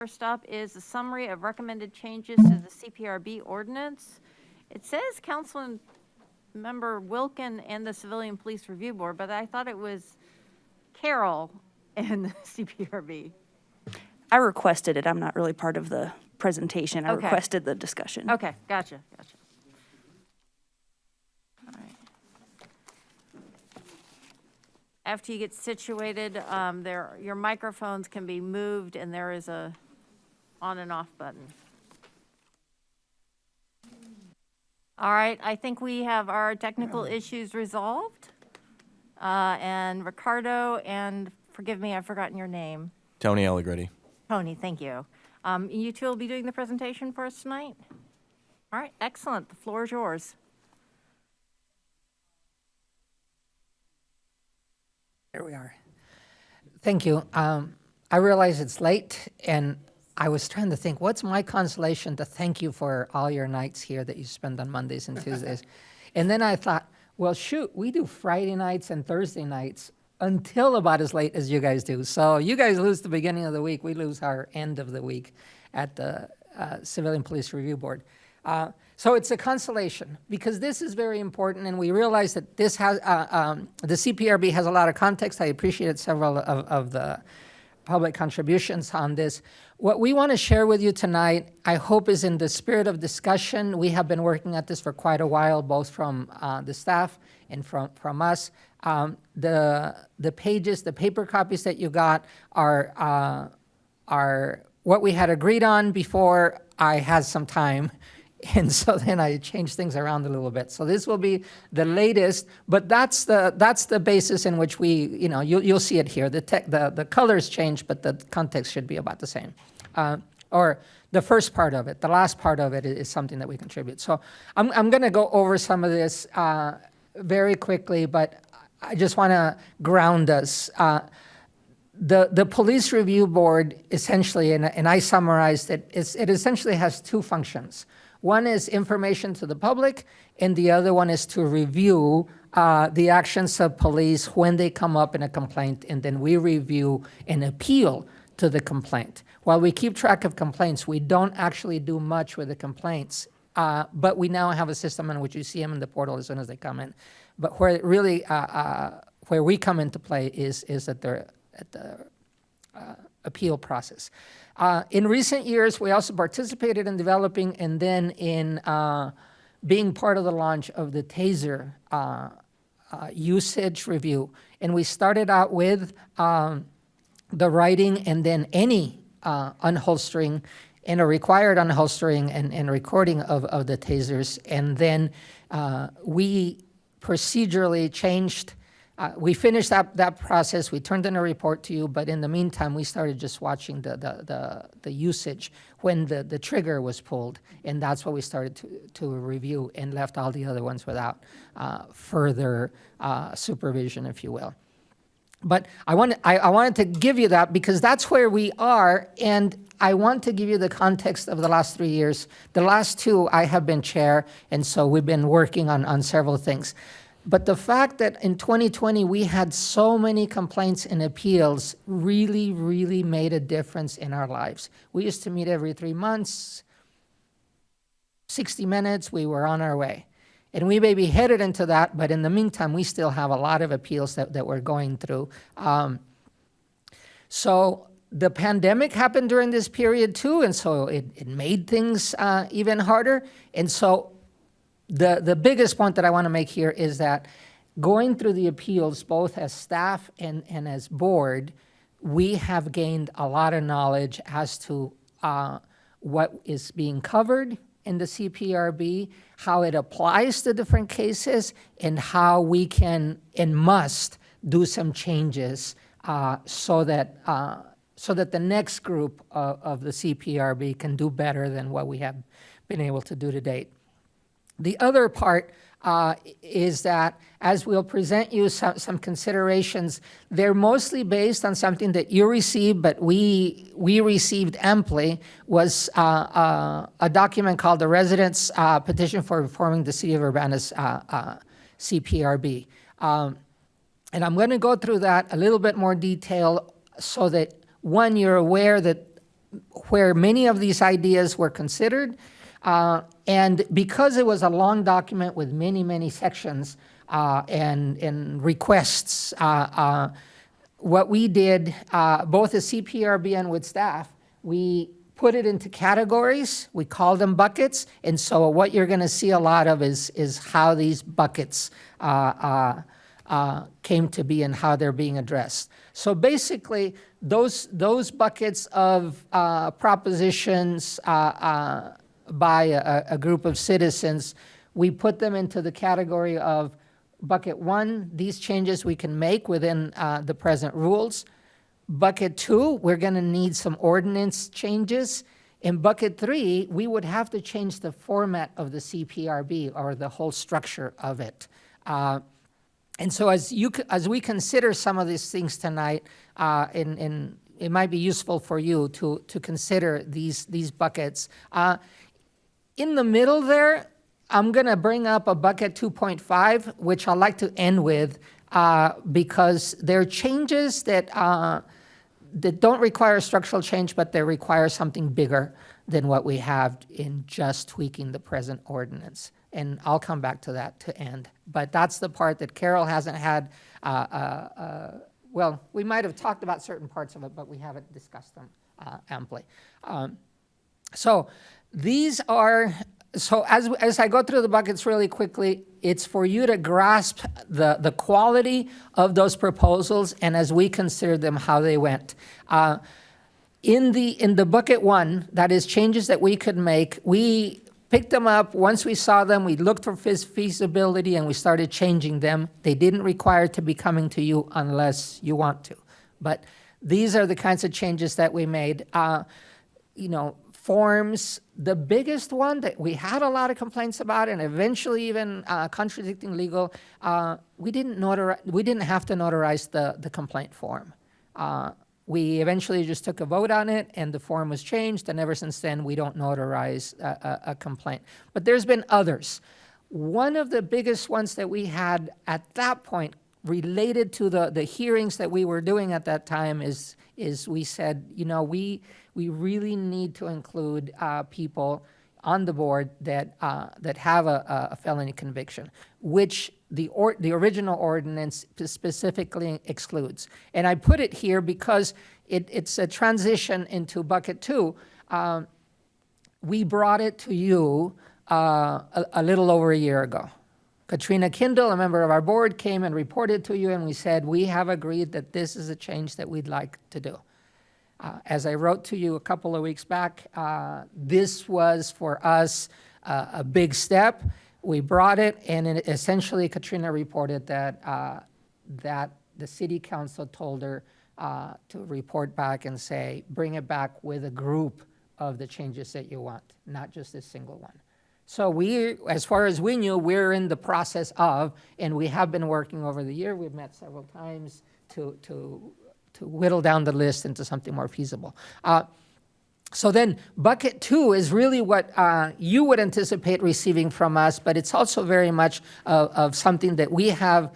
First up is a summary of recommended changes to the CPRB ordinance. It says Councilmember Wilkin and the Civilian Police Review Board, but I thought it was Carol and the CPRB. I requested it. I'm not really part of the presentation. I Okay. requested the discussion. Okay, gotcha. All right. After you get situated, your microphones can be moved, and there is a on and off button. All right, I think we have our technical issues resolved. And Ricardo, and forgive me, I've forgotten your name. Tony Allegretti. Tony, thank you. You two will be doing the presentation for us tonight? All right, excellent. The floor is yours. There we are. Thank you. I realize it's late, and I was trying to think, what's my consolation to thank you for all your nights here that you spend on Mondays and Tuesdays? And then I thought, well, shoot, we do Friday nights and Thursday nights until about as late as you guys do. So you guys lose the beginning of the week. We lose our end of the week at the Civilian Police Review Board. So it's a consolation because this is very important, and we realize that this has the CPRB has a lot of context. I appreciated several of the public contributions on this. What we want to share with you tonight, I hope, is in the spirit of discussion. We have been working at this for quite a while, both from the staff and from us. The pages, the paper copies that you got are what we had agreed on before I had some time. And so then I changed things around a little bit. So this will be the latest, but that's the basis in which we, you'll see it here. The colors change, but the context should be about the same. Or the first part of it. The last part of it is something that we contribute. So I'm going to go over some of this very quickly, but I just want to ground us. The Police Review Board essentially, and I summarized it, it essentially has two functions. One is information to the public, and the other one is to review the actions of police when they come up in a complaint, and then we review and appeal to the complaint. While we keep track of complaints, we don't actually do much with the complaints, but we now have a system in which you see them in the portal as soon as they come in. But where it really, where we come into play is at the appeal process. In recent years, we also participated in developing and then in being part of the launch of the TASER usage review. And we started out with the writing and then any unholstering and a required unholstering and recording of the TASERs. And then we procedurally changed. We finished that process. We turned in a report to you, but in the meantime, we started just watching the usage when the trigger was pulled, and that's what we started to review and left all the other ones without further supervision, if you will. But I wanted to give you that because that's where we are, and I want to give you the context of the last 3 years. The last two, I have been chair, and so we've been working on several things. But the fact that in 2020 we had so many complaints and appeals really, really made a difference in our lives. We used to meet every 3 months, 60 minutes, we were on our way. And we may be headed into that, but in the meantime, we still have a lot of appeals that we're going through. So the pandemic happened during this period too, and so it made things even harder. And so the biggest point that I want to make here is that going through the appeals, both as staff and as board, we have gained a lot of knowledge as to what is being covered in the CPRB, how it applies to different cases, and how we can and must do some changes so that the next group of the CPRB can do better than what we have been able to do to date. The other part is that as we'll present you some considerations, they're mostly based on something that you received, but we received amply, was a document called the Residents' Petition for Reforming the City of Urbana's CPRB. And I'm going to go through that a little bit more detail so that, one, you're aware that where many of these ideas were considered. And because it was a long document with many, many sections and requests, what we did, both as CPRB and with staff, we put it into categories. We call them buckets. And so what you're going to see a lot of is how these buckets came to be and how they're being addressed. So basically, those buckets of propositions by a group of citizens, we put them into the category of bucket 1, these changes we can make within the present rules. Bucket 2, we're going to need some ordinance changes. In bucket 3, we would have to change the format of the CPRB or the whole structure of it. And so as we consider some of these things tonight, and it might be useful for you to consider these buckets. In the middle there, I'm going to bring up a bucket 2.5, which I'd like to end with, because there are changes that don't require structural change, but they require something bigger than what we have in just tweaking the present ordinance. And I'll come back to that to end. But that's the part that Carol hasn't had, well, we might have talked about certain parts of it, but we haven't discussed them amply. So these are, so as I go through the buckets really quickly, it's for you to grasp the quality of those proposals and as we consider them, how they went. In the bucket 1, that is changes that we could make, we picked them up. Once we saw them, we looked for feasibility and we started changing them. They didn't require to be coming to you unless you want to. But these are the kinds of changes that we made. Forms, the biggest one that we had a lot of complaints about and eventually even contradicting legal, we didn't have to notarize the complaint form. We eventually just took a vote on it and the form was changed, and ever since then we don't notarize a complaint. But there's been others. One of the biggest ones that we had at that point related to the hearings that we were doing at that time is we said, we really need to include people on the board that have a felony conviction, which the original ordinance specifically excludes. And I put it here because it's a transition into bucket 2. We brought it to you a little over a year ago. Katrina Kindle, a member of our board, came and reported to you, and we said, we have agreed that this is a change that we'd like to do. As I wrote to you a couple of weeks back, this was for us a big step. We brought it, and essentially Katrina reported that the city council told her to report back and say, bring it back with a group of the changes that you want, not just a single one. So we, as far as we knew, we're in the process of, and we have been working over the year. We've met several times to whittle down the list into something more feasible. So then bucket 2 is really what you would anticipate receiving from us, but it's also very much of something that we have,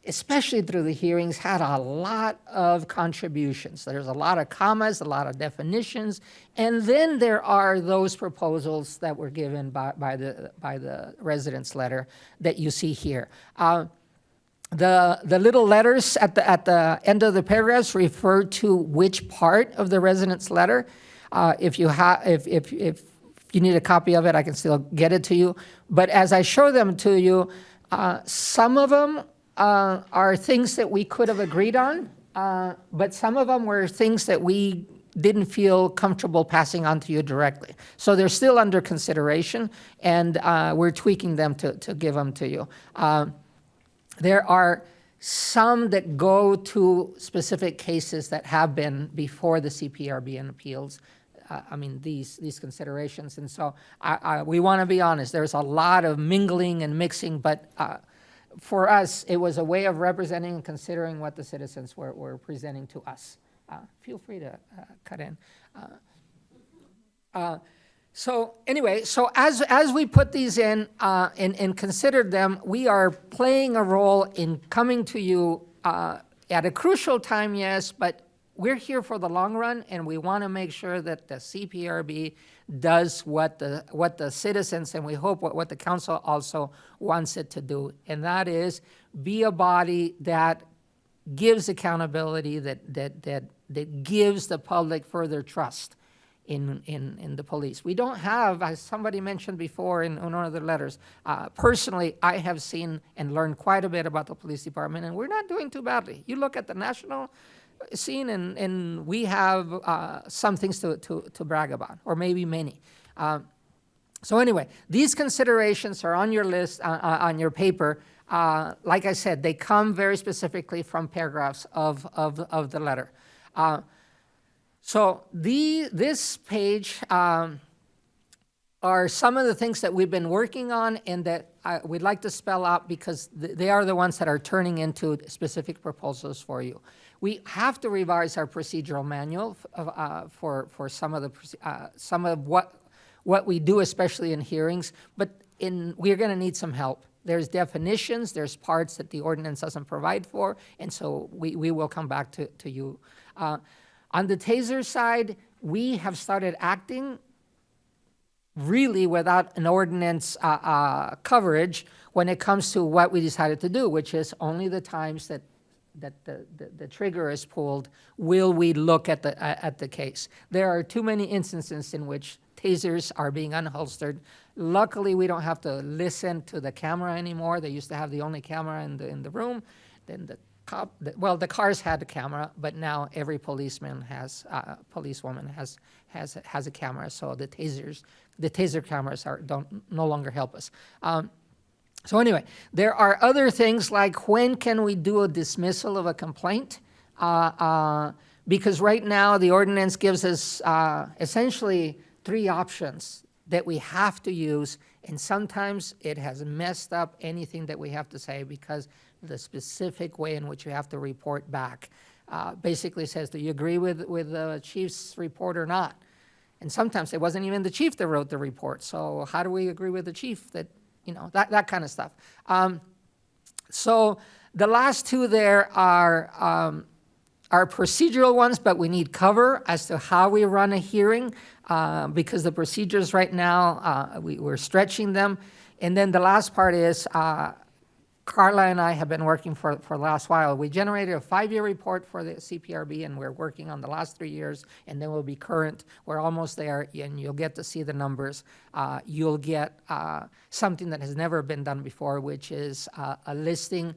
especially through the hearings, had a lot of contributions. There's a lot of commas, a lot of definitions, and then there are those proposals that were given by the residents' letter that you see here. The little letters at the end of the paragraphs refer to which part of the resident's letter. If you need a copy of it, I can still get it to you. But as I show them to you, some of them are things that we could have agreed on, but some of them were things that we didn't feel comfortable passing on to you directly. So they're still under consideration, and we're tweaking them to give them to you. There are some that go to specific cases that have been before the CPRB and appeals. These considerations. And so we want to be honest, there's a lot of mingling and mixing, but for us, it was a way of representing and considering what the citizens were presenting to us. Feel free to cut in. So anyway, so as we put these in and considered them, we are playing a role in coming to you at a crucial time, yes, but we're here for the long run, and we want to make sure that the CPRB does what the citizens, and we hope what the council also wants it to do, and that is be a body that gives accountability, that gives the public further trust in the police. We don't have, as somebody mentioned before in one of the letters, personally, I have seen and learned quite a bit about the police department, and we're not doing too badly. You look at the national scene, and we have some things to brag about, or maybe many. So anyway, these considerations are on your list, on your paper. Like I said, they come very specifically from paragraphs of the letter. So this page are some of the things that we've been working on and that we'd like to spell out because they are the ones that are turning into specific proposals for you. We have to revise our procedural manual for some of what we do, especially in hearings, but we're going to need some help. There's definitions, there's parts that the ordinance doesn't provide for, and so we will come back to you. On the taser side, we have started acting really without an ordinance coverage when it comes to what we decided to do, which is only the times that the trigger is pulled will we look at the case. There are too many instances in which tasers are being unholstered. Luckily, we don't have to listen to the camera anymore. They used to have the only camera in the room. Then the cars had a camera, but now every policeman policewoman has a camera. So the taser cameras no longer help us. So anyway, there are other things like when can we do a dismissal of a complaint? Because right now the ordinance gives us essentially 3 options that we have to use, and sometimes it has messed up anything that we have to say because the specific way in which you have to report back basically says, do you agree with the chief's report or not? And sometimes it wasn't even the chief that wrote the report, so how do we agree with the chief that, that kind of stuff. So the last 2 there are procedural ones, but we need cover as to how we run a hearing because the procedures right now, we're stretching them. And then the last part is Carla and I have been working for the last while. We generated a 5-year report for the CPRB, and we're working on the last 3 years, and then we'll be current. We're almost there, and you'll get to see the numbers. You'll get something that has never been done before, which is a listing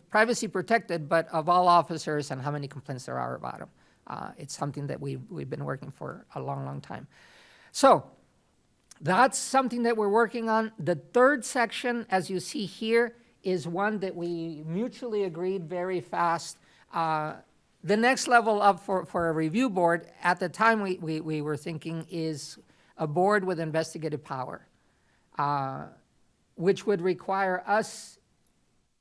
privacy protected, but of all officers and how many complaints there are about them. It's something that we've been working for a long, long time. So that's something that we're working on. The 3rd section, as you see here, is one that we mutually agreed very fast. The next level up for a review board, at the time we were thinking, is a board with investigative power, which would require us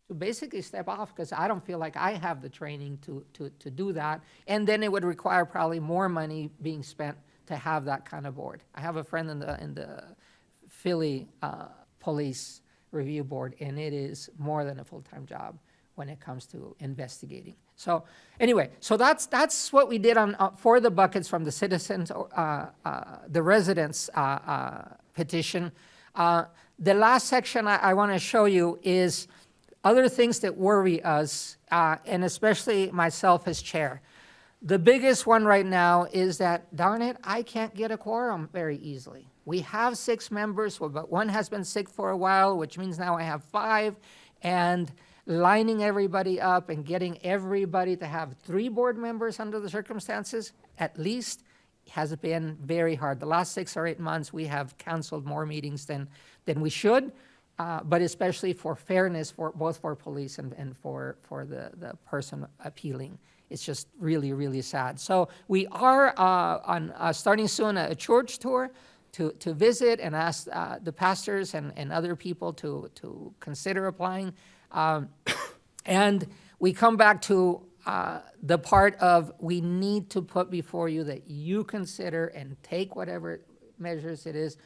to basically step off because I don't feel like I have the training to do that. And then it would require probably more money being spent to have that kind of board. I have a friend in the Philly Police Review Board, and it is more than a full-time job when it comes to investigating. So anyway, so that's what we did for the buckets from the citizens, the residents petition. The last section I want to show you is other things that worry us, and especially myself as chair. The biggest one right now is that, darn it, I can't get a quorum very easily. We have 6 members, but one has been sick for a while, which means now I have 5, and lining everybody up and getting everybody to have 3 board members under the circumstances, at least, has been very hard. The last 6 or 8 months, we have canceled more meetings than we should, but especially for fairness, both for police and for the person appealing. It's just really, really sad. So we are starting soon a church tour to visit and ask the pastors and other people to consider applying. And we come back to the part of we need to put before you that you consider and take whatever measures it is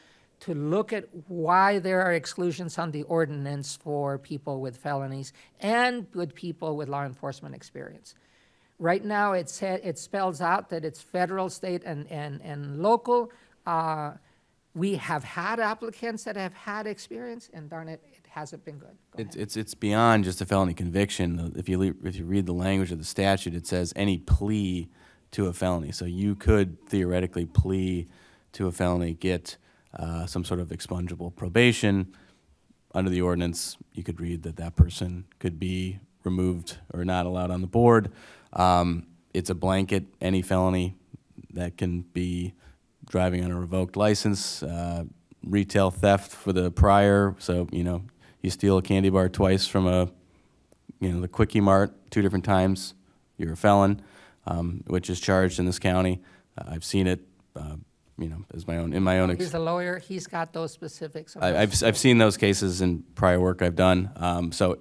to look at why there are exclusions on the ordinance for people with felonies and with people with law enforcement experience. Right now, it spells out that it's federal, state, and local. We have had applicants that have had experience, and darn it, it hasn't been good. Go ahead. It's beyond just a felony conviction. If you read the language of the statute, it says any plea to a felony. So you could theoretically plea to a felony, get some sort of expungible probation. Under the ordinance, you could read that that person could be removed or not allowed on the board. It's a blanket, any felony that can be driving on a revoked license, retail theft for the prior. So, you steal a candy bar twice from the Quickie Mart 2 different times, you're a felon, which is charged in this county. I've seen it, as in my own. He's a lawyer. He's got those specifics. I've seen those cases in prior work I've done. So,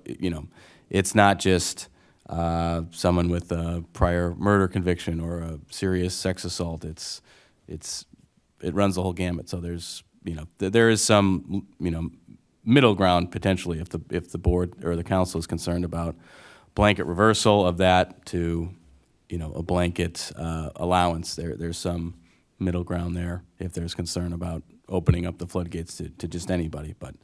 it's not just someone with a prior murder conviction or a serious sex assault. It runs the whole gamut. So there is some middle ground potentially if the board or the council is concerned about blanket reversal of that to a blanket allowance. There's some middle ground there if there's concern about opening up the floodgates to just anybody. But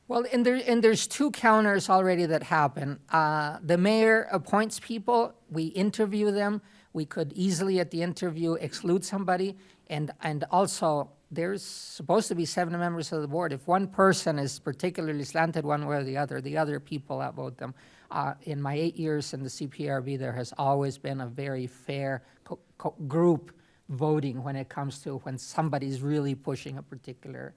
well, and there's 2 counters already that happen. The mayor appoints people. We interview them. We could easily at the interview exclude somebody. And also, there's supposed to be 7 members of the board. If one person is particularly slanted one way or the other people outvote them. In my 8 years in the CPRB, there has always been a very fair group voting when it comes to when somebody's really pushing a particular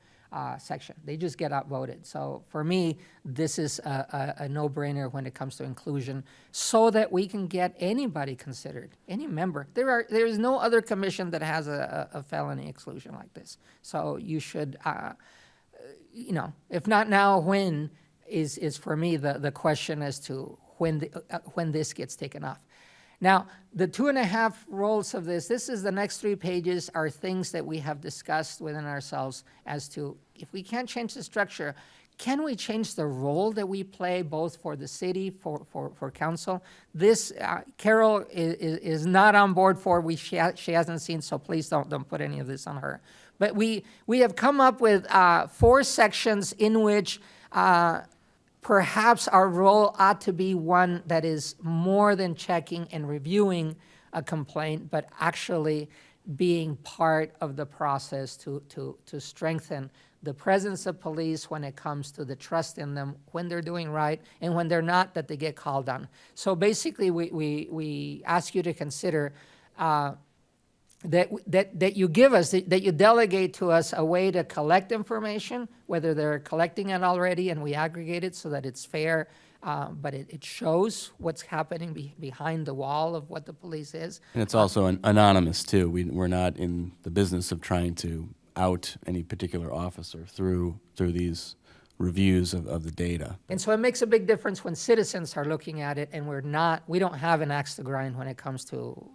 section. They just get outvoted. So for me, this is a no-brainer when it comes to inclusion so that we can get anybody considered, any member. There is no other commission that has a felony exclusion like this. So you should, if not now, when is for me the question as to when this gets taken off. Now, the 2.5 roles of this is the next 3 pages are things that we have discussed within ourselves as to if we can't change the structure, can we change the role that we play both for the city, for council? This, Carol is not on board for, she hasn't seen, so please don't put any of this on her. But we have come up with 4 sections in which perhaps our role ought to be one that is more than checking and reviewing a complaint, but actually being part of the process to strengthen the presence of police when it comes to the trust in them, when they're doing right, and when they're not, that they get called on. So basically, we ask you to consider that you give us, that you delegate to us a way to collect information, whether they're collecting it already and we aggregate it so that it's fair, but it shows what's happening behind the wall of what the police is. And it's also anonymous too. We're not in the business of trying to out any particular officer through these reviews of the data. And so it makes a big difference when citizens are looking at it and we don't have an axe to grind when it comes to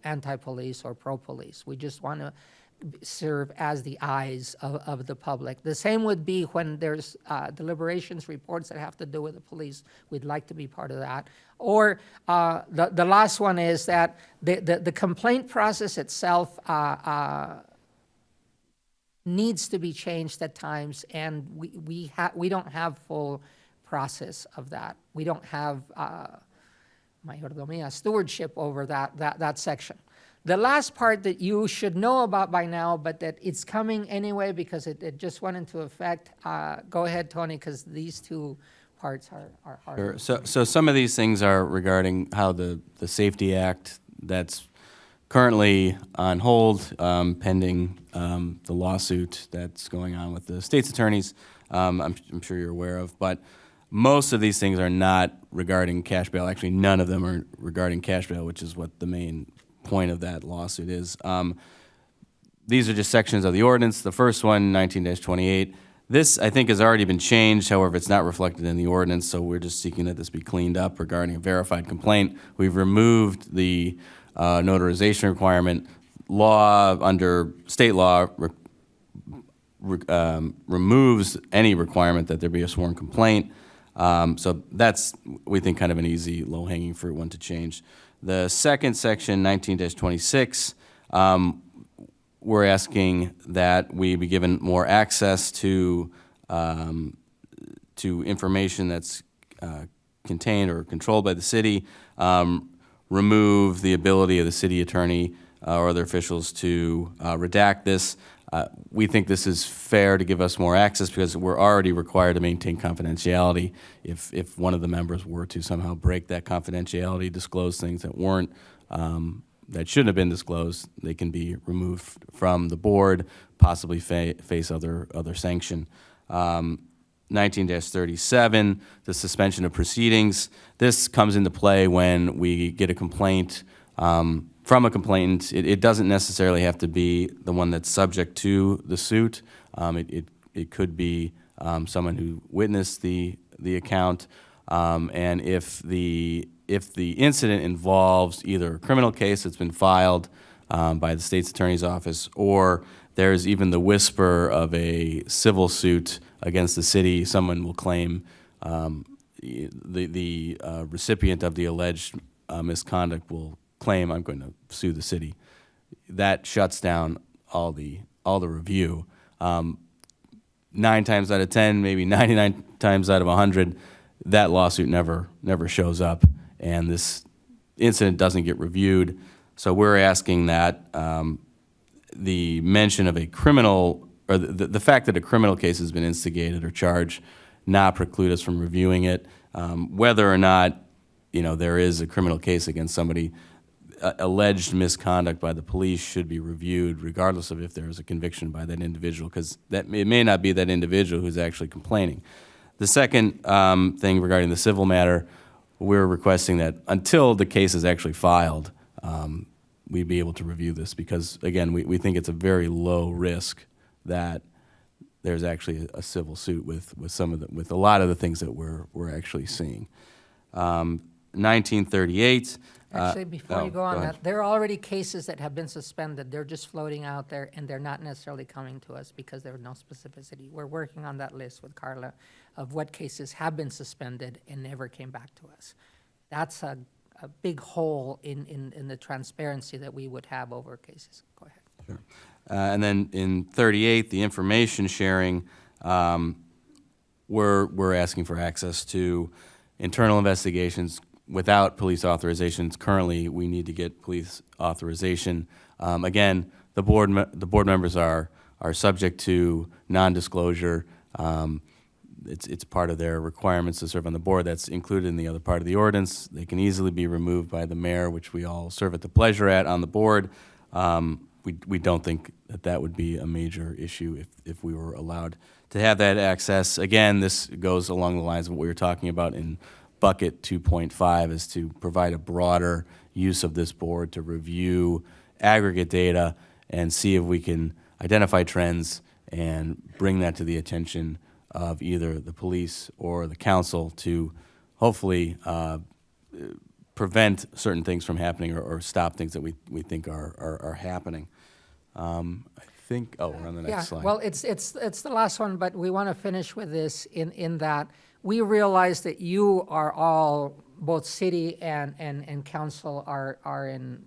anti-police or pro-police. We just want to serve as the eyes of the public. The same would be when there's deliberations reports that have to do with the police. We'd like to be part of that. Or the last one is that the complaint process itself needs to be changed at times, and we don't have full process of that. We don't have mayordomia, stewardship over that section. The last part that you should know about by now, but that it's coming anyway because it just went into effect. Go ahead, Tony, because these 2 parts are hard. Sure. So some of these things are regarding how the Safety Act that's currently on hold, pending the lawsuit that's going on with the state's attorneys, I'm sure you're aware of. But most of these things are not regarding cash bail. Actually, none of them are regarding cash bail, which is what the main point of that lawsuit is. These are just sections of the ordinance. The first one, 19-28. This, I think, has already been changed. However, it's not reflected in the ordinance, so we're just seeking that this be cleaned up regarding a verified complaint. We've removed the notarization requirement. Law under state law removes any requirement that there be a sworn complaint. So that's, we think, kind of an easy, low-hanging fruit one to change. The second section, 19-26, we're asking that we be given more access to information that's contained or controlled by the city, remove the ability of the city attorney or other officials to redact this. We think this is fair to give us more access because we're already required to maintain confidentiality. If one of the members were to somehow break that confidentiality, disclose things that weren't, that shouldn't have been disclosed, they can be removed from the board, possibly face other sanction. 19-37, the suspension of proceedings. This comes into play when we get a complaint from a complainant. It doesn't necessarily have to be the one that's subject to the suit. It could be someone who witnessed the account, and if the incident involves either a criminal case that's been filed by the state's attorney's office, or there's even the whisper of a civil suit against the city, someone will claim the recipient of the alleged misconduct will claim, I'm going to sue the city. That shuts down all the review. 9 times out of 10, maybe 99 times out of 100, that lawsuit never shows up, and this incident doesn't get reviewed. So we're asking that the mention of a criminal, or the fact that a criminal case has been instigated or charged, not preclude us from reviewing it. Whether or not, there is a criminal case against somebody, alleged misconduct by the police should be reviewed regardless of if there is a conviction by that individual, because it may not be that individual who's actually complaining. The second thing regarding the civil matter, we're requesting that until the case is actually filed, we'd be able to review this because, again, we think it's a very low risk that there's actually a civil suit with a lot of the things that we're actually seeing. 1938. Actually, before you go on ahead. that, there are already cases that have been suspended. They're just floating out there, and they're not necessarily coming to us because there's no specificity. We're working on that list with Carla of what cases have been suspended and never came back to us. That's a big hole in the transparency that we would have over cases. Go ahead. Sure. And then in 38, the information sharing, we're asking for access to internal investigations without police authorizations. Currently, we need to get police authorization. Again, the board members are subject to non-disclosure. It's part of their requirements to serve on the board. That's included in the other part of the ordinance. They can easily be removed by the mayor, which we all serve at the pleasure at on the board. We don't think that would be a major issue if we were allowed to have that access. Again, this goes along the lines of what we were talking about in bucket 2.5, is to provide a broader use of this board to review aggregate data and see if we can identify trends and bring that to the attention of either the police or the council to hopefully prevent certain things from happening or stop things that we think are happening. I think, we're on the next slide. Well, it's the last one, but we want to finish with this in that we realize that you are all, both city and council are in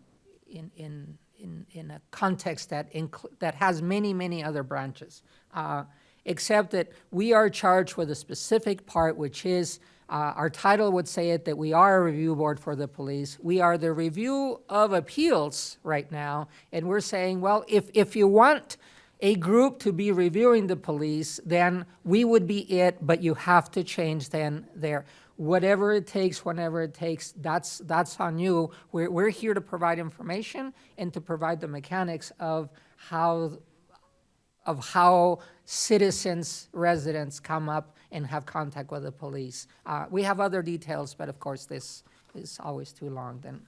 a context that has many other branches, except that we are charged with a specific part, which is our title would say it, that we are a review board for the police. We are the review of appeals right now, and we're saying, well, if you want a group to be reviewing the police, then we would be it, but you have to change then there. Whatever it takes, whenever it takes, that's on you. We're here to provide information and to provide the mechanics of how citizens, residents come up and have contact with the police. We have other details, but of course this is always too long than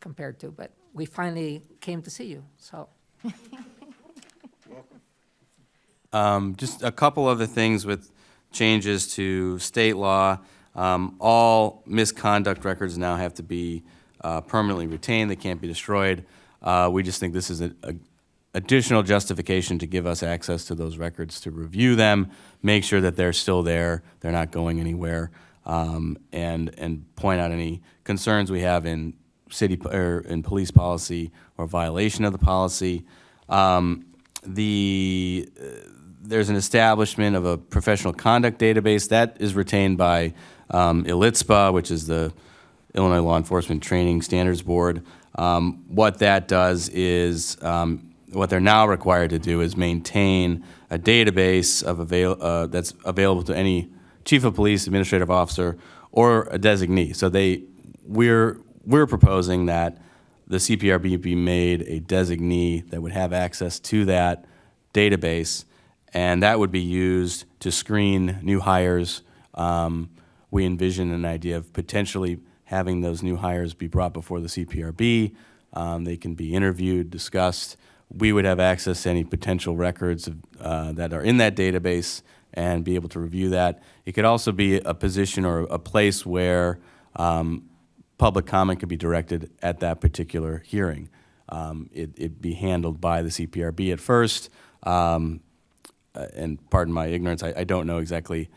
compared to, but we finally came to see you, so. Just a couple other things with changes to state law. All misconduct records now have to be permanently retained. They can't be destroyed. We just think this is additional justification to give us access to those records to review them, make sure that they're still there, they're not going anywhere, and point out any concerns we have in in police policy or violation of the policy. There's an establishment of a professional conduct database that is retained by ILITSPA, which is the Illinois Law Enforcement Training Standards Board. What that does is, what they're now required to do is maintain a database of that's available to any chief of police, administrative officer, or a designee. So we're proposing that the CPRB be made a designee that would have access to that database, and that would be used to screen new hires. We envision an idea of potentially having those new hires be brought before the CPRB. They can be interviewed, discussed. We would have access to any potential records that are in that database and be able to review that. It could also be a position or a place where public comment could be directed at that particular hearing. It'd be handled by the CPRB at first, and pardon my ignorance, I don't know exactly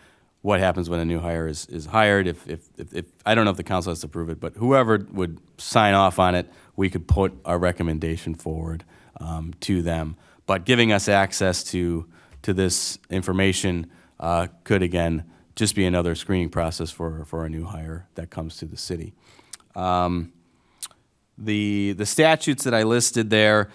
what happens when a new hire is hired. If I don't know if the council has to approve it, but whoever would sign off on it, we could put our recommendation forward to them. But giving us access to this information could, again, just be another screening process for a new hire that comes to the city. The statutes that I listed there,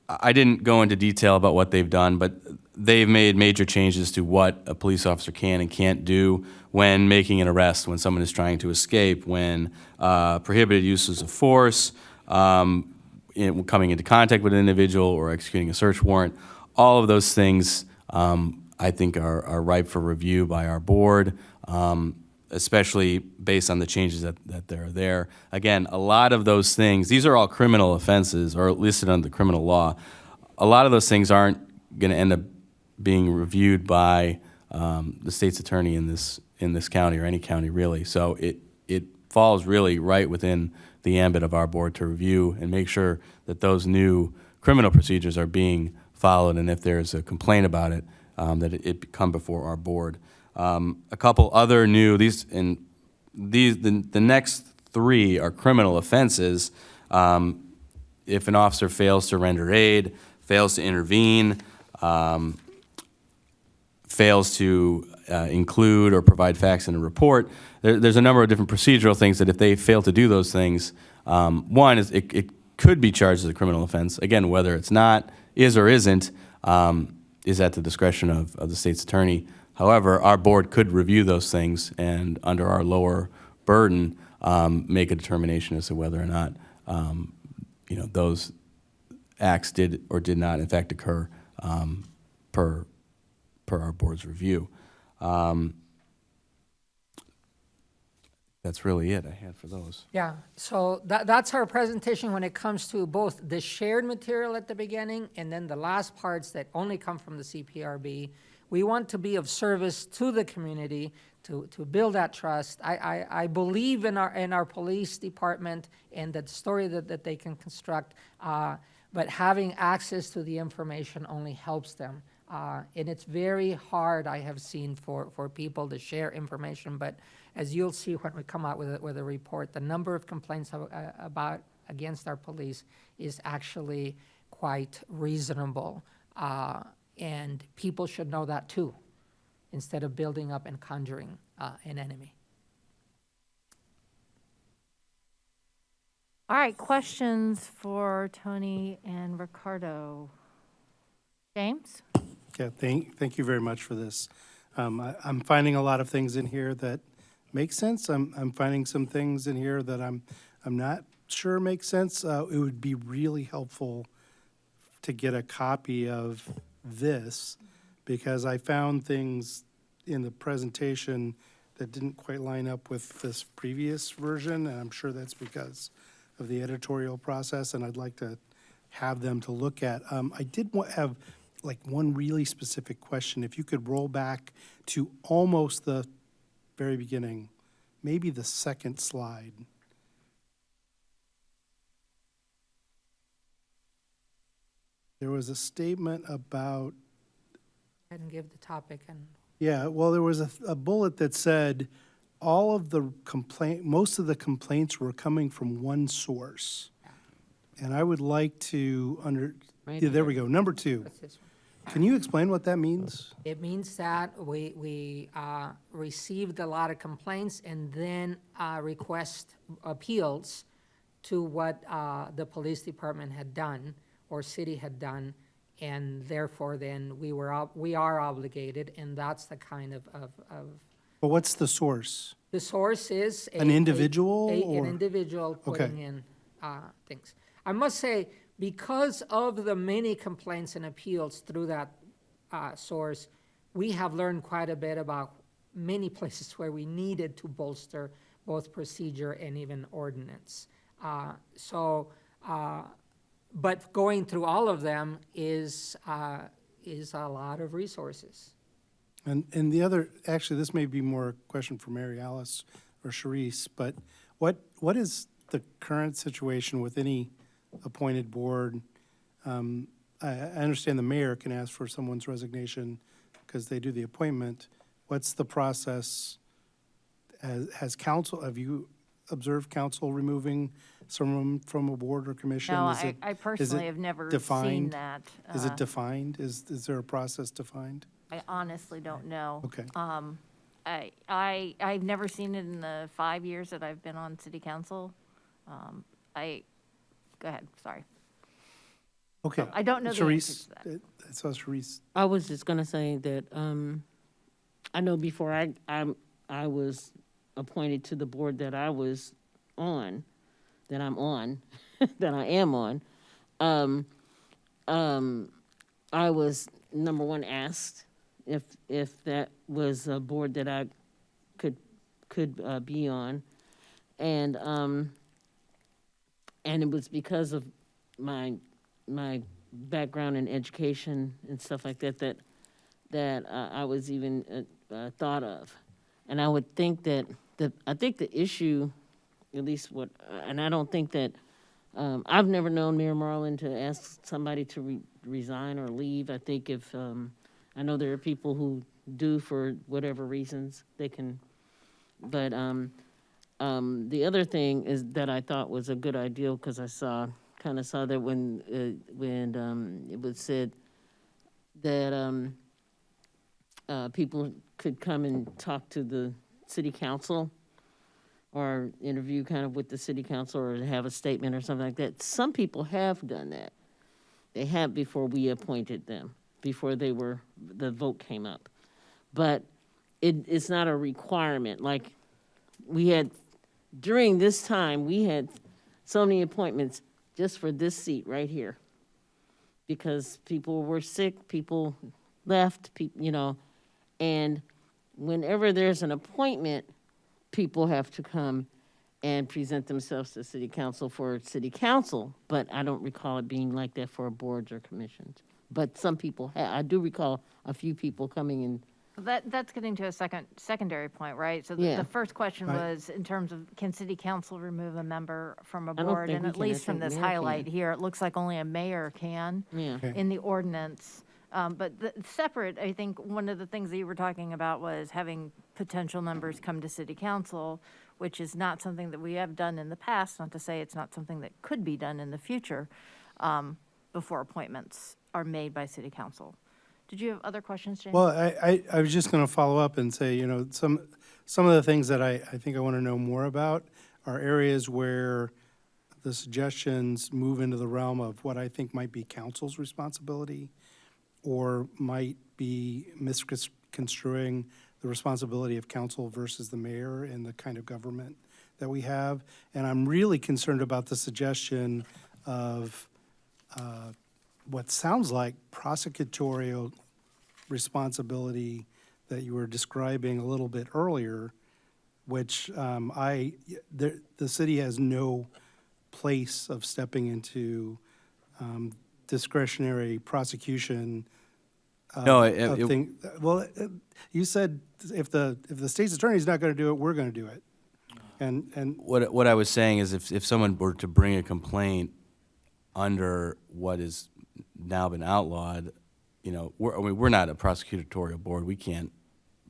I didn't go into detail about what they've done, but they've made major changes to what a police officer can and can't do when making an arrest, when someone is trying to escape, when prohibited uses of force, coming into contact with an individual or executing a search warrant. All of those things I think are ripe for review by our board, especially based on the changes that are there. Again, a lot of those things, these are all criminal offenses or listed under the criminal law. A lot of those things aren't going to end up being reviewed by the state's attorney in this county or any county really. So it falls really right within the ambit of our board to review and make sure that those new criminal procedures are being followed, and if there's a complaint about it, that it come before our board. A couple other new, the next three are criminal offenses. If an officer fails to render aid, fails to intervene, fails to include or provide facts in a report, there's a number of different procedural things that if they fail to do those things, one is it could be charged as a criminal offense. Again, whether it's not, is or isn't, is at the discretion of the state's attorney. However, our board could review those things and under our lower burden, make a determination as to whether or not, those acts did or did not in fact occur per our board's review. That's really it I had for those. Yeah, so that's our presentation when it comes to both the shared material at the beginning and then the last parts that only come from the CPRB. We want to be of service to the community to build that trust. I believe in our police department and the story that they can construct, but having access to the information only helps them. And it's very hard, I have seen, for people to share information, but as you'll see when we come out with a report, the number of complaints against our police is actually quite reasonable. And people should know that too, instead of building up and conjuring an enemy. All right, questions for Tony and Ricardo? James? Yeah, thank you very much for this. I'm finding a lot of things in here that make sense. I'm finding some things in here that I'm not sure make sense. It would be really helpful to get a copy of this, because I found things in the presentation that didn't quite line up with this previous version, and I'm sure that's because of the editorial process, and I'd like to have them to look at. I did have like one really specific question. If you could roll back to almost the very beginning, maybe the second slide. There was a statement about, I can give the topic and. yeah, well, there was a bullet that said all of the most of the complaints were coming from one source. And I would like to yeah, there we go, number 2. What's this one? Can you explain what that means? It means that we received a lot of complaints and then request appeals to what the police department had done or city had done, and therefore then we are obligated, and that's the kind of But what's the source? the source is. An individual An or- individual putting Okay. in things. I must say, because of the many complaints and appeals through that source, we have learned quite a bit about many places where we needed to bolster both procedure and even ordinance. But going through all of them is a lot of resources. And the other, actually, this may be more a question for Mary Alice or Sharice, but what is the current situation with any appointed board? I understand the mayor can ask for someone's resignation because they do the appointment. What's the process? Has council, have you observed council removing someone from a board or commission? No, Is it- I is personally it have never seen defined? that. Is it defined? Is there a process defined? I honestly don't know. Okay. I've never seen it in the 5 years that I've been on city council. Go ahead, sorry. Okay. I don't know the answer Sharice, to that. I saw Sharice. I was just gonna say that, I know before I was appointed to the board that I was on, that I'm on, that I am on, I was, number one, asked if that was a board that I could be on. And it was because of my background in education and stuff like that, that I was even thought of. And I would think that I think the issue, at least and I don't think that, I've never known Mayor Marlin to ask somebody to resign or leave. I think if, I know there are people who do for whatever reasons they can, but the other thing is that I thought was a good idea, because I kind of saw that when it was said that people could come and talk to the city council or interview kind of with the city council or have a statement or something like that. Some people have done that. They have before we appointed them, before the vote came up. But it's not a requirement. Like during this time, we had so many appointments just for this seat right here. Because people were sick, people left, and whenever there's an appointment, people have to come and present themselves to city council for city council, but I don't recall it being like that for boards or commissions. But some people I do recall a few people coming in. That's getting to a secondary point, right? So Yeah. the first question Right. was in terms of, can city council remove a member from a don't board? think And we at can. I least from think this mayor can. highlight here, it looks like only a mayor can Yeah. Okay. in the ordinance. But separate, I think one of the things that you were talking about was having potential members come to city council, which is not something that we have done in the past, not to say it's not something that could be done in the future, before appointments are made by city council. Did you have other questions, James? Well, I was just going to follow up and say, some of the things that I think I want to know more about are areas where the suggestions move into the realm of what I think might be council's responsibility or might be misconstruing the responsibility of council versus the mayor and the kind of government that we have. And I'm really concerned about the suggestion of what sounds like prosecutorial responsibility that you were describing a little bit earlier, which the city has no place of stepping into discretionary prosecution. No, Well, you said if the state's attorney's not going to do it, we're going to do it. And What I was saying is if someone were to bring a complaint under what is now been outlawed, you know, we're not a prosecutorial board. We can't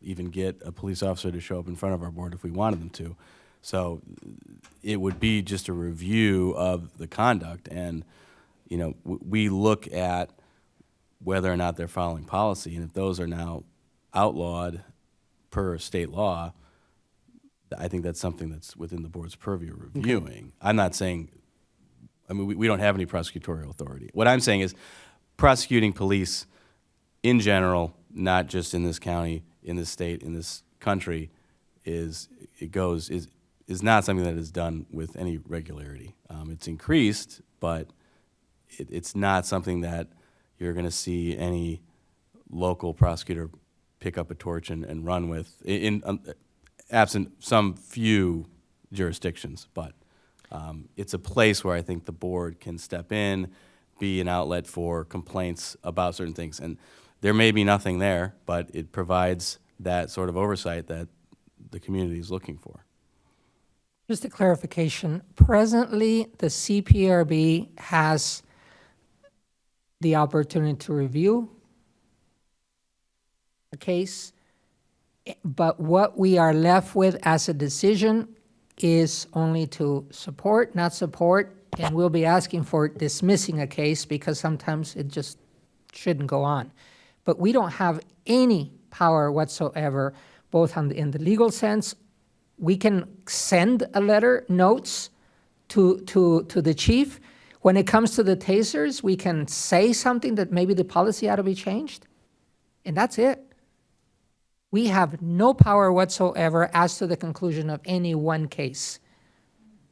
even get a police officer to show up in front of our board if we wanted them to. So it would be just a review of the conduct, and, you know, we look at whether or not they're following policy, and if those are now outlawed per state law, I think that's something that's within the board's purview of reviewing. I'm not saying, I mean, we don't have any prosecutorial authority. What I'm saying is prosecuting police in general, not just in this county, in this state, in this country, is not something that is done with any regularity. It's increased, but it's not something that you're going to see any local prosecutor pick up a torch and run with, absent some few jurisdictions. But it's a place where I think the board can step in, be an outlet for complaints about certain things. And there may be nothing there, but it provides that sort of oversight that the community is looking for. Just a clarification, presently, the CPRB has the opportunity to review a case, but what we are left with as a decision is only to support, not support, and we'll be asking for dismissing a case because sometimes it just shouldn't go on. But we don't have any power whatsoever, both in the legal sense. We can send a letter, notes, to the chief. When it comes to the tasers, we can say something that maybe the policy ought to be changed, and that's it. We have no power whatsoever as to the conclusion of any one case.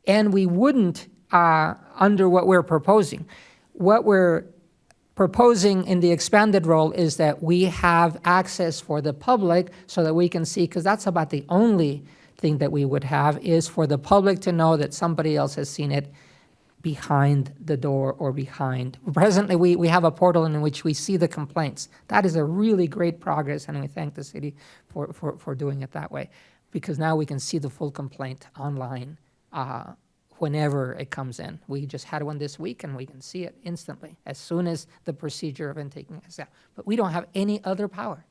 And we wouldn't under what we're proposing. What we're proposing in the expanded role is that we have access for the public so that we can see, because that's about the only thing that we would have, is for the public to know that somebody else has seen it behind the door or behind. Presently, we have a portal in which we see the complaints. That is a really great progress, and we thank the city for doing it that way, because now we can see the full complaint online whenever it comes in. We just had one this week, and we can see it instantly as soon as the procedure of intaking is out. But we don't have any other power.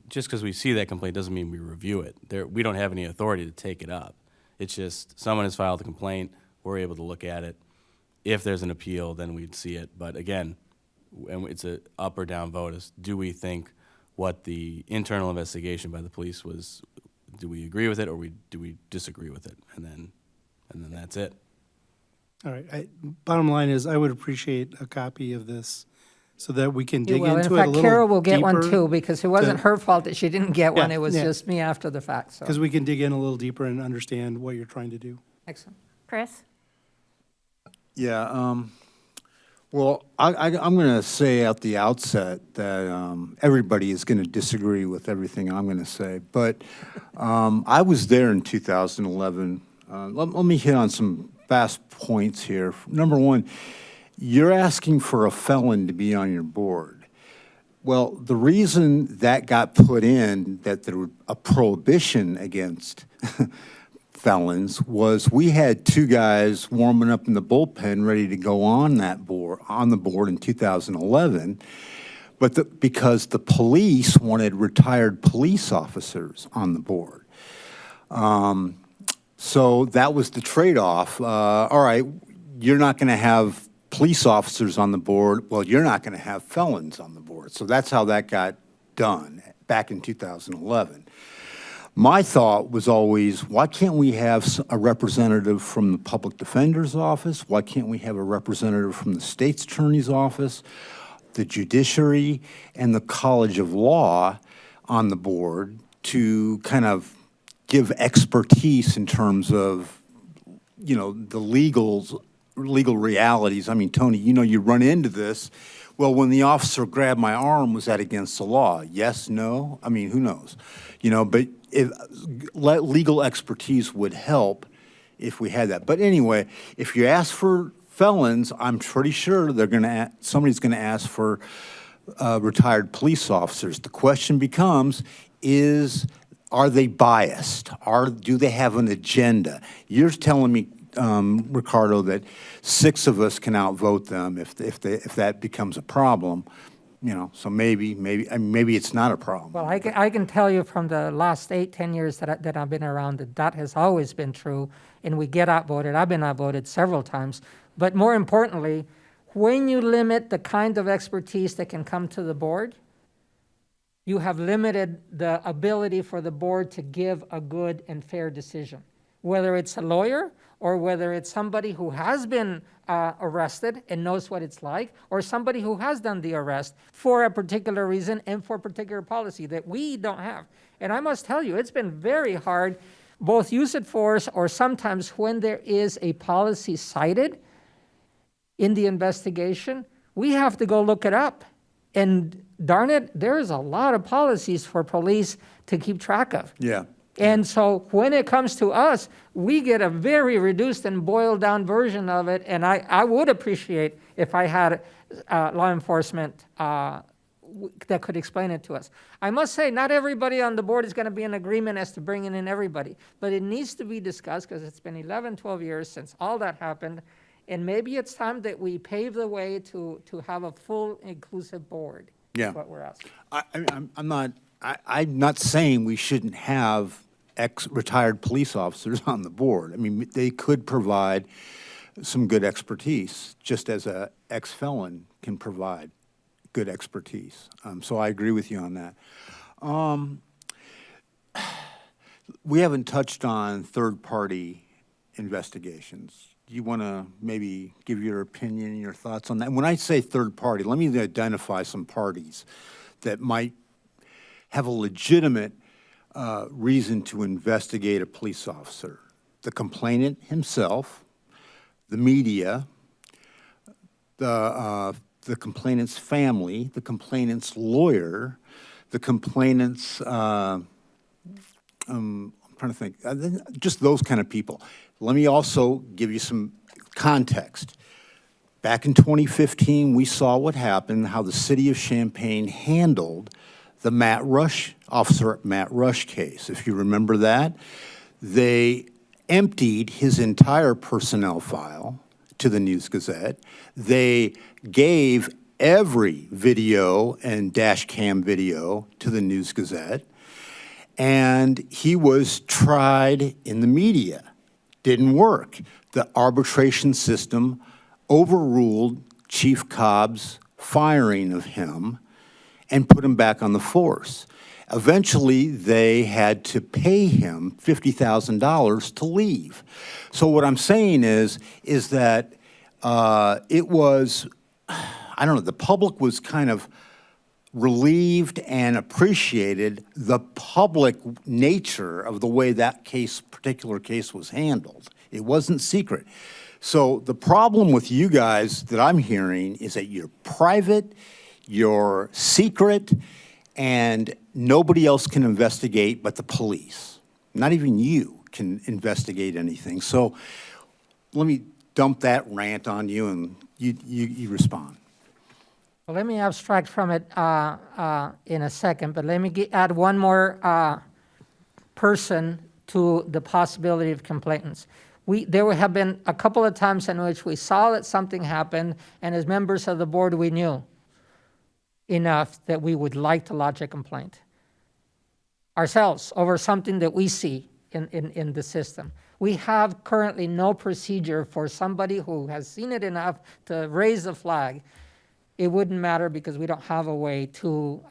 Just because we see that complaint doesn't mean we review it. We don't have any authority to take it up. It's just someone has filed a complaint, we're able to look at it. If there's an appeal, then we'd see it. But again, and it's a up or down vote, is do we think what the internal investigation by the police was, do we agree with it or do we disagree with it? And then that's it. All right. Bottom line is, I would appreciate a copy of this so that we can dig Well, into in it a fact, little Carol will get one deeper, too, because it wasn't her fault that she didn't get one. Yeah, It was yeah. just me after the fact, so. because we can dig in a little deeper and understand what you're trying to do. Excellent. Chris? Yeah, well, I'm going to say at the outset that everybody is going to disagree with everything I'm going to say, but I was there in 2011. Let me hit on some fast points here. Number one, you're asking for a felon to be on your board. Well, the reason that got put in, that there was a prohibition against felons, was we had two guys warming up in the bullpen ready to go on the board in 2011, but because the police wanted retired police officers on the board. So that was the trade-off. All right, you're not going to have police officers on the board. Well, you're not going to have felons on the board. So that's how that got done back in 2011. My thought was always, why can't we have a representative from the public defender's office? Why can't we have a representative from the state's attorney's office, the judiciary, and the College of Law on the board to kind of give expertise in terms of, you know, the legal realities? I mean, Tony, you know, you run into this. Well, when the officer grabbed my arm, was that against the law? Yes, no? I mean, who knows? You know, but legal expertise would help if we had that. But anyway, if you ask for felons, I'm pretty sure somebody's going to ask for retired police officers. The question becomes, are they biased? Do they have an agenda? You're telling me Ricardo, that 6 of us can outvote them if that becomes a problem, you know, so maybe it's not a problem. Well, I can tell you from the last 8, 10 years that I've been around, that has always been true, and we get outvoted. I've been outvoted several times. But more importantly, when you limit the kind of expertise that can come to the board, you have limited the ability for the board to give a good and fair decision. Whether it's a lawyer, or whether it's somebody who has been arrested and knows what it's like, or somebody who has done the arrest for a particular reason and for a particular policy that we don't have. And I must tell you, it's been very hard, both use of force or sometimes when there is a policy cited in the investigation, we have to go look it up. And darn it, there's a lot of policies for police to keep track of. Yeah. And so when it comes to us, we get a very reduced and boiled down version of it. And I would appreciate if I had law enforcement that could explain it to us. I must say, not everybody on the board is going to be in agreement as to bringing in everybody. But it needs to be discussed because it's been 11, 12 years since all that happened. And maybe it's time that we pave the way to have a full inclusive board. Yeah. Is what we're asking. I'm not saying we shouldn't have ex-retired police officers on the board. I mean, they could provide some good expertise, just as a ex-felon can provide good expertise. So I agree with you on that. We haven't touched on third-party investigations. Do you want to maybe give your opinion and your thoughts on that? When I say third party, let me identify some parties that might have a legitimate reason to investigate a police officer. The complainant himself, the media, the complainant's family, the complainant's lawyer, the complainant's, I'm trying to think, just those kind of people. Let me also give you some context. Back in 2015, we saw what happened, how the city of Champaign handled the Officer Matt Rush case. If you remember that, they emptied his entire personnel file to the News Gazette. They gave every video and dash cam video to the News Gazette. And he was tried in the media. Didn't work. The arbitration system overruled Chief Cobb's firing of him and put him back on the force. Eventually, they had to pay him $50,000 to leave. So what I'm saying is that it was, I don't know, the public was kind of relieved and appreciated the public nature of the way that particular case was handled. It wasn't secret. So the problem with you guys that I'm hearing is that you're private, you're secret, and nobody else can investigate but the police. Not even you can investigate anything. So let me dump that rant on you and you respond. Well, let me abstract from it in a second, but let me add one more person to the possibility of complainants. There have been a couple of times in which we saw that something happened, and as members of the board, we knew enough that we would like to lodge a complaint ourselves over something that we see in the system. We have currently no procedure for somebody who has seen it enough to raise the flag. It wouldn't matter because we don't have a way to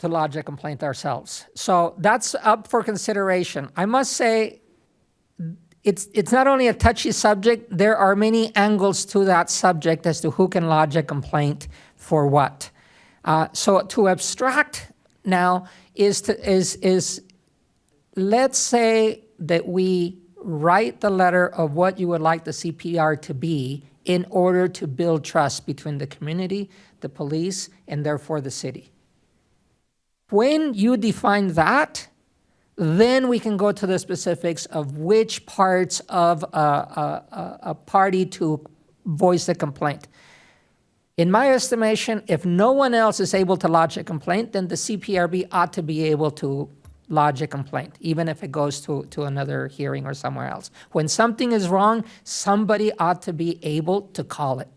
lodge a complaint ourselves. So that's up for consideration. I must say, it's not only a touchy subject, there are many angles to that subject as to who can lodge a complaint for what. So to abstract now is let's say that we write the letter of what you would like the CPR to be in order to build trust between the community, the police, and therefore the city. When you define that, then we can go to the specifics of which parts of a party to voice the complaint. In my estimation, if no one else is able to lodge a complaint, then the CPRB ought to be able to lodge a complaint, even if it goes to another hearing or somewhere else. When something is wrong, somebody ought to be able to call it.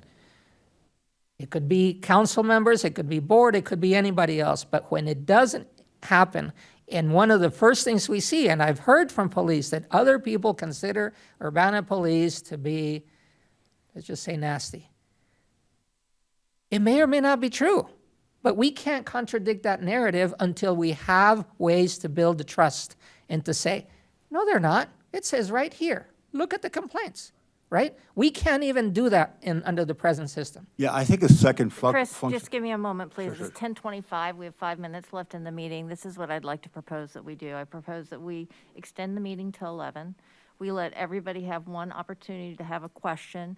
It could be council members, it could be board, it could be anybody else. But when it doesn't happen, and one of the first things we see, and I've heard from police that other people consider Urbana police to be, let's just say, nasty. It may or may not be true, but we can't contradict that narrative until we have ways to build the trust and to say, no, they're not. It says right here, look at the complaints, right? We can't even do that under the present system. Yeah, I think a second Chris, function. just give me a moment, please. Sure, It's 10:25. We have 5 minutes left in the meeting. This is what I'd like to propose that we do. I propose that we extend the meeting to 11. We let everybody have one opportunity to have a question.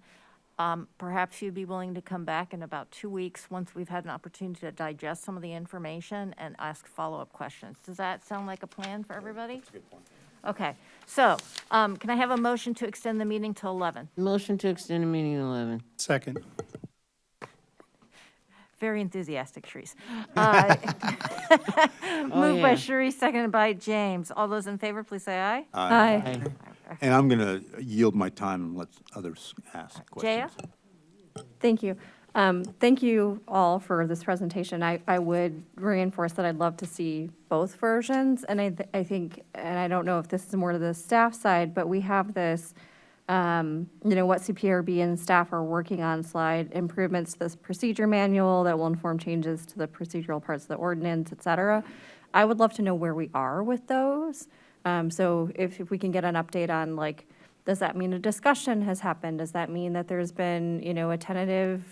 Perhaps you'd be willing to come back in about 2 weeks, once we've had an opportunity to digest some of the information and ask follow-up questions. Does that sound like a plan for everybody? That's a good plan. Okay, so, can I have a motion to extend the meeting to 11? Motion to extend the meeting to 11. Second. Very enthusiastic, Sharice. Oh, Moved by yeah. Sharice, seconded by James. All those in favor, please say aye. Aye. And I'm going to yield my time and let others ask Jaya? questions. Thank you. Thank you all for this presentation. I would reinforce that I'd love to see both versions. And I think, and I don't know if this is more to the staff side, but we have this, what CPRB and staff are working on slide improvements to this procedure manual that will inform changes to the procedural parts of the ordinance, et cetera. I would love to know where we are with those. So if we can get an update on, like, does that mean a discussion has happened? Does that mean that there's been, a tentative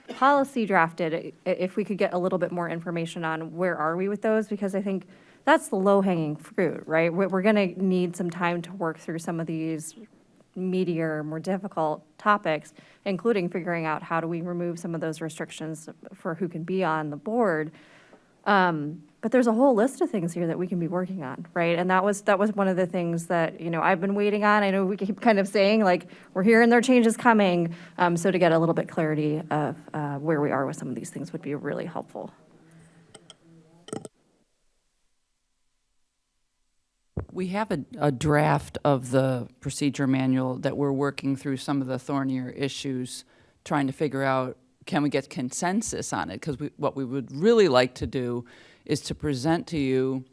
policy drafted? If we could get a little bit more information on where are we with those, because I think that's the low-hanging fruit, right? We're going to need some time to work through some of these meatier, more difficult topics, including figuring out how do we remove some of those restrictions for who can be on the board. But there's a whole list of things here that we can be working on, right? And that was one of the things that, I've been waiting on. I know we keep kind of saying, like, we're hearing there are changes coming. So to get a little bit clarity of where we are with some of these things would be really helpful. We have a draft of the procedure manual that we're working through some of the thornier issues, trying to figure out, can we get consensus on it? Because what we would really like to do is to present to you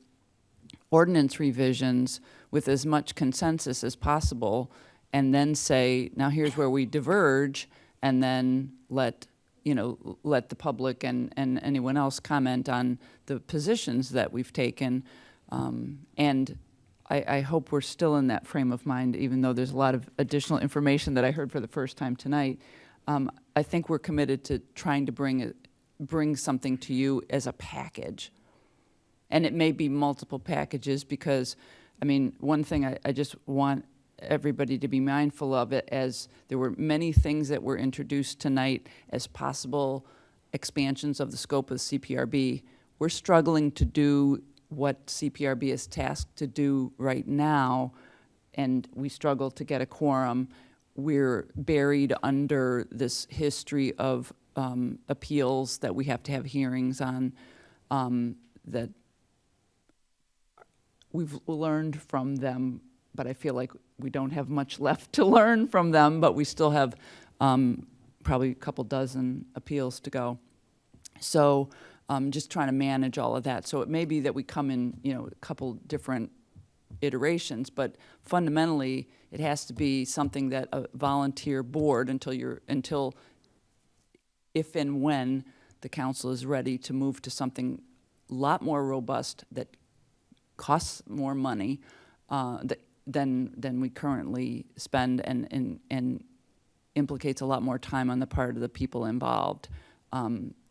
ordinance revisions with as much consensus as possible, and then say, now here's where we diverge, and then let the public and anyone else comment on the positions that we've taken. And I hope we're still in that frame of mind, even though there's a lot of additional information that I heard for the first time tonight. I think we're committed to trying to bring something to you as a package. And it may be multiple packages because, one thing I just want everybody to be mindful of it, as there were many things that were introduced tonight as possible expansions of the scope of CPRB. We're struggling to do what CPRB is tasked to do right now, and we struggle to get a quorum. We're buried under this history of appeals that we have to have hearings on, that we've learned from them, but I feel like we don't have much left to learn from them, but we still have probably a couple dozen appeals to go. So just trying to manage all of that. So it may be that we come in, a couple different iterations, but fundamentally it has to be something that a volunteer board until if and when the council is ready to move to something a lot more robust that costs more money than we currently spend and implicates a lot more time on the part of the people involved.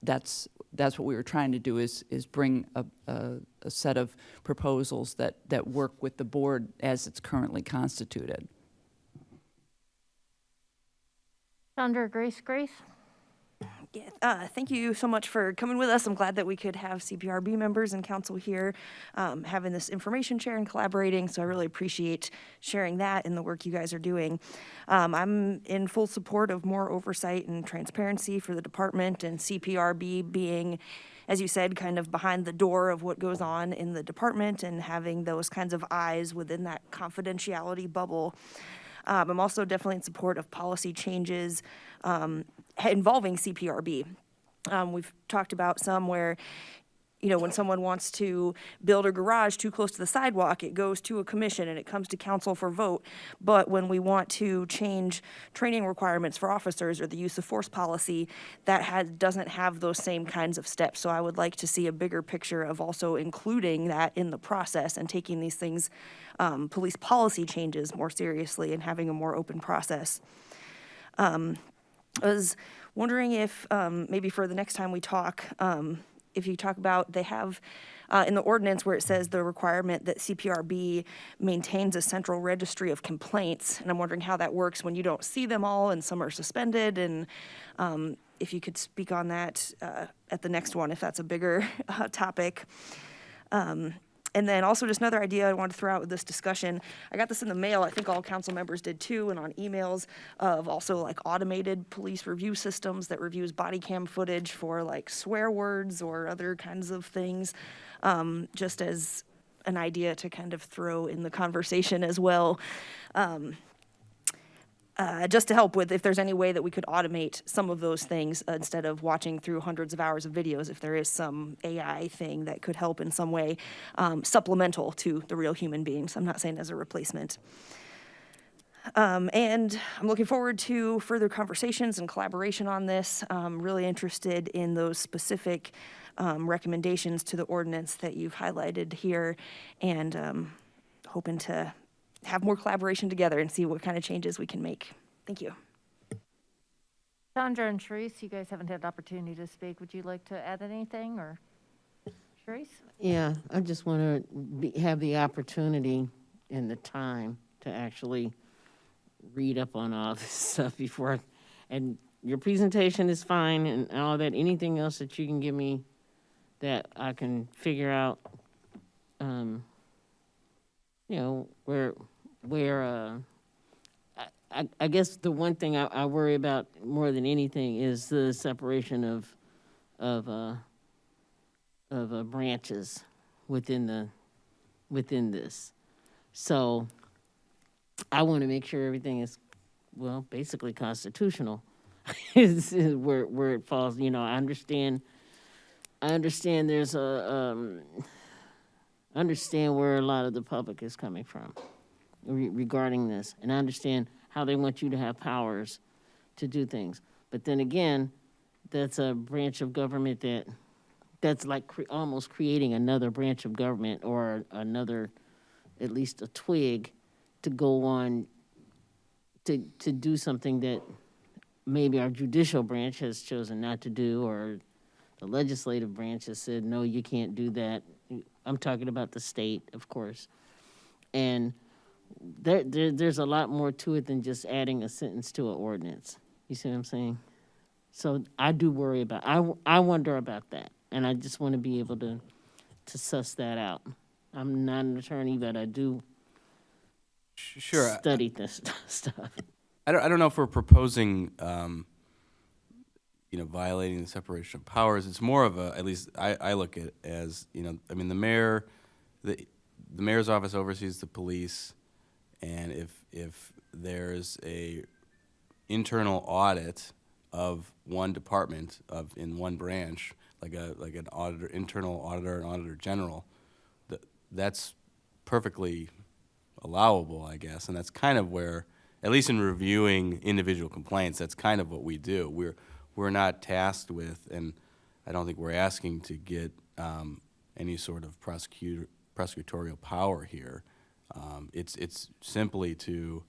That's what we were trying to do is bring a set of proposals that work with the board as it's currently constituted. Chandra, Grace? Yeah, thank you so much for coming with us. I'm glad that we could have CPRB members and council here having this information share and collaborating. So I really appreciate sharing that and the work you guys are doing. I'm in full support of more oversight and transparency for the department, and CPRB being, as you said, kind of behind the door of what goes on in the department and having those kinds of eyes within that confidentiality bubble. I'm also definitely in support of policy changes involving CPRB. We've talked about some where, when someone wants to build a garage too close to the sidewalk, it goes to a commission and it comes to council for vote. But when we want to change training requirements for officers or the use of force policy, that doesn't have those same kinds of steps. So I would like to see a bigger picture of also including that in the process and taking these things, police policy changes more seriously and having a more open process. I was wondering if maybe for the next time we talk, if you talk about, they have in the ordinance where it says the requirement that CPRB maintains a central registry of complaints, and I'm wondering how that works when you don't see them all and some are suspended, and if you could speak on that at the next one, if that's a bigger topic. And then also just another idea I wanted to throw out with this discussion. I got this in the mail, I think all council members did too, and on emails of also like automated police review systems that reviews body cam footage for like swear words or other kinds of things, just as an idea to kind of throw in the conversation as well. Just to help with if there's any way that we could automate some of those things instead of watching through hundreds of hours of videos, if there is some AI thing that could help in some way, supplemental to the real human beings. I'm not saying as a replacement. And I'm looking forward to further conversations and collaboration on this. I'm really interested in those specific recommendations to the ordinance that you've highlighted here, and hoping to have more collaboration together and see what kind of changes we can make. Thank you. Chandra and Sharice, you guys haven't had the opportunity to speak. Would you like to add anything, or Sharice? Yeah, I just want to have the opportunity and the time to actually read up on all this stuff before, and your presentation is fine and all that. Anything else that you can give me that I can figure out, I guess the one thing I worry about more than anything is the separation of branches within this. So I want to make sure everything is, well, basically constitutional. is where it falls. I understand there's understand where a lot of the public is coming from regarding this, and I understand how they want you to have powers to do things. But then again, that's a branch of government that's like almost creating another branch of government, or another, at least a twig, to go on to do something that maybe our judicial branch has chosen not to do, or the legislative branch has said, no, you can't do that. I'm talking about the state, of course. And there's a lot more to it than just adding a sentence to an ordinance. You see what I'm saying? So I do worry about, I wonder about that. And I just want to be able to suss that out. I'm not an attorney, but I do Sure. study this stuff. I don't know if we're proposing, violating the separation of powers. It's more of a, at least I look at it as, the mayor's office oversees the police, and if there's a internal audit of one department in one branch, like an auditor, internal auditor, and auditor general, that's perfectly allowable, I guess, and that's kind of where, at least in reviewing individual complaints, that's kind of what we do. We're not tasked with, and I don't think we're asking to get any sort of prosecutorial power here. It's simply to,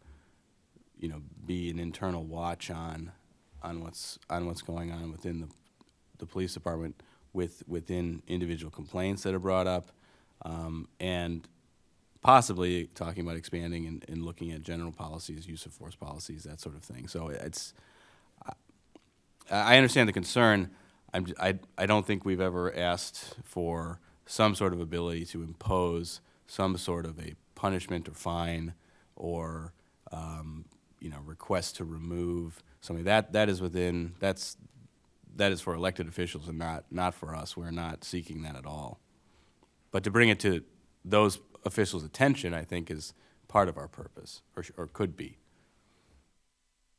be an internal watch on what's going on within the police department within individual complaints that are brought up, and possibly talking about expanding and looking at general policies, use of force policies, that sort of thing. So I understand the concern. I don't think we've ever asked for some sort of ability to impose some sort of a punishment or fine or, request to remove something. That is for elected officials and not for us. We're not seeking that at all. But to bring it to those officials' attention, I think, is part of our purpose, or could be.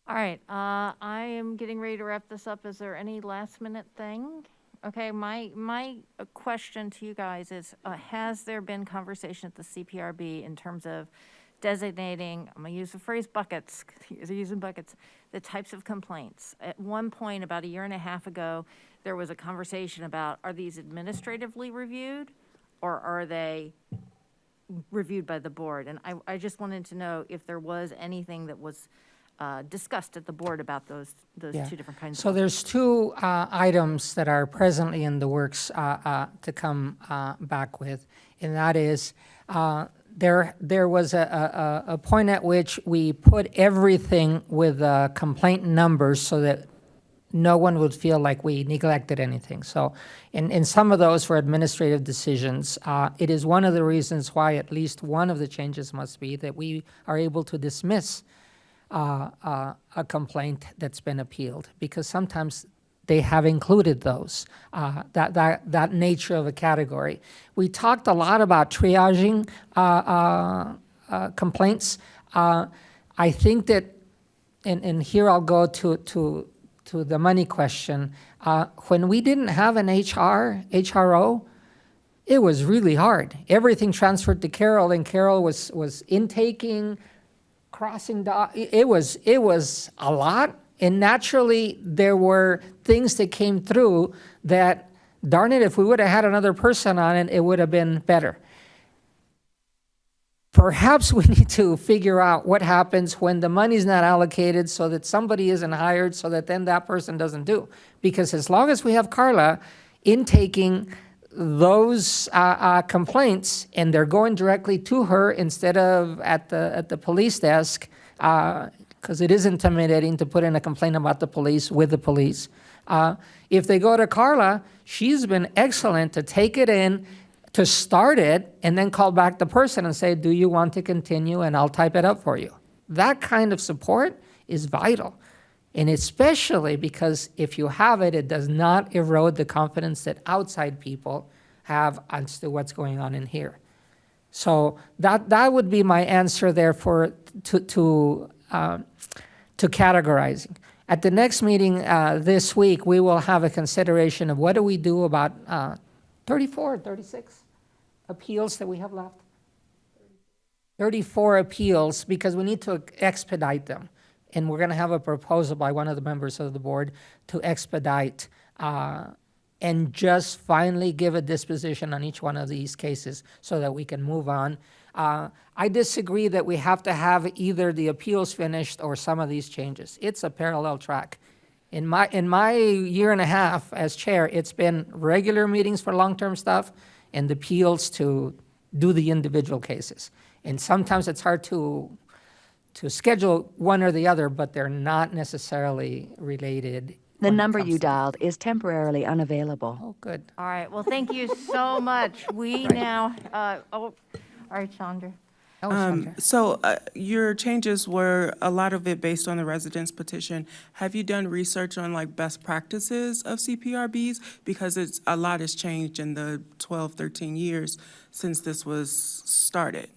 All right, I am getting ready to wrap this up. Is there any last minute thing? Okay, my question to you guys is, has there been conversation at the CPRB in terms of designating, I'm gonna use the phrase buckets, they're using buckets, the types of complaints? At one point, about a year and a half ago, there was a conversation about, are these administratively reviewed, or are they reviewed by the board? And I just wanted to know if there was anything that was discussed at the board about those Yeah. two different kinds of. So there's two items that are presently in the works to come back with, and that is, there was a point at which we put everything with complaint numbers so that no one would feel like we neglected anything. So in some of those for administrative decisions, it is one of the reasons why at least one of the changes must be that we are able to dismiss a complaint that's been appealed, because sometimes they have included those, that nature of a category. We talked a lot about triaging complaints. I think that, and here I'll go to the money question. When we didn't have an HRO, it was really hard. Everything transferred to Carol, and Carol was intaking, crossing it was a lot, and naturally there were things that came through that, darn it, if we would have had another person on it, it would have been better. Perhaps we need to figure out what happens when the money's not allocated so that somebody isn't hired, so that then that person doesn't do. Because as long as we have Carla intaking those complaints, and they're going directly to her instead of at the police desk, because it is intimidating to put in a complaint about the police with the police. If they go to Carla, she's been excellent to take it in, to start it, and then call back the person and say, do you want to continue, and I'll type it up for you. That kind of support is vital. And especially because if you have it, it does not erode the confidence that outside people have as to what's going on in here. So that would be my answer there to categorizing. At the next meeting this week, we will have a consideration of what do we do about 34, 36 appeals that we have left? 34 appeals, because we need to expedite them. And we're going to have a proposal by one of the members of the board to expedite and just finally give a disposition on each one of these cases so that we can move on. I disagree that we have to have either the appeals finished or some of these changes. It's a parallel track. In my year and a half as chair, it's been regular meetings for long-term stuff and appeals to do the individual cases. And sometimes it's hard to schedule one or the other, but they're not necessarily related. The number you dialed is temporarily unavailable. Oh, good. All right, well, thank you so much. We now, all right, Chandra. Oh, Sandra. So your changes were a lot of it based on the residents' petition. Have you done research on like best practices of CPRBs? Because a lot has changed in the 12, 13 years since this was started.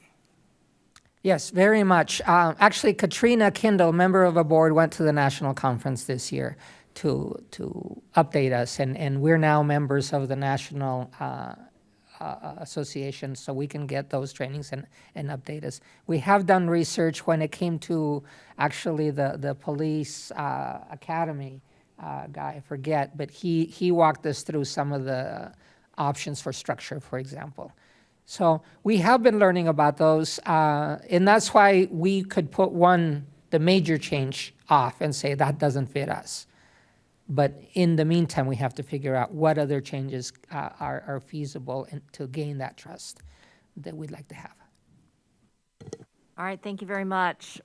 Yes, very much. Actually, Katrina Kindle, member of a board, went to the national conference this year to update us, and we're now members of the national association, so we can get those trainings and update us. We have done research when it came to actually the police academy guy, I forget, but he walked us through some of the options for structure, for example. So we have been learning about those, and that's why we could put the major change off and say that doesn't fit us. But in the meantime, we have to figure out what other changes are feasible and to gain that trust that we'd like to have. All right, thank you very much.